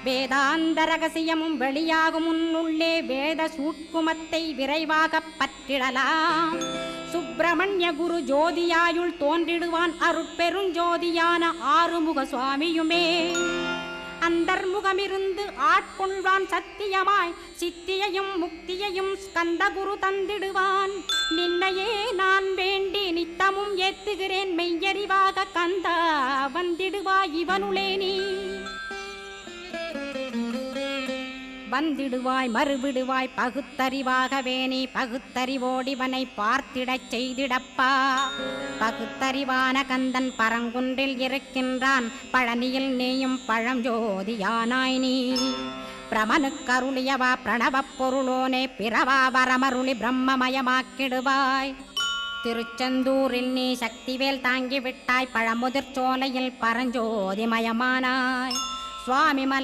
வேதாந்த ரகசியமும் வெளியாகும் முன்னுள்ளே வேத சூட்குமத்தை விரைவாக பற்றிடலாம். சுப்பிரமணிய குரு ஜோதியாயுள் தோன்றிடுவான் அருட்பெருஞ்சோதியான ஆறுமுக சுவாமியுமே. அந்தர்முகமிருந்து ஆட்கொள்வான் சத்தியமாய் சித்தியையும் முக்தியையும் ஸ்கந்தகுரு தந்திடுவான். நின்னையே நான் வேண்டி நித்தமும் ஏத்துகிறேன் மெய்யறிவாக கந்தா வந்திடுவாய் இவனுளே நீ. வந்திடுவாய் மறுவிடுவாய் பகுத்தறிவாகவே நீ. பகுத்தறிவோடிவனை பார்த்திடச் செய்திடப்பா. பகுத்தறிவான கந்தன் பரங்குன்றில் இருக்கின்றான். பழனியில் நீயும் பழஞ்சோதியானாய் நீ. பிரமனுக்கருளியவா பிரணவப் பொருளோனே பிறவா வரமருளி பிரம்மமயமாக்கிடுவாய். திருச்செந்தூரில் நீ சக்திவேல் தாங்கிவிட்டாய். பழமுதிர் சோலையில் பரஞ்சோதிமயமானாய். சுவாமிமலை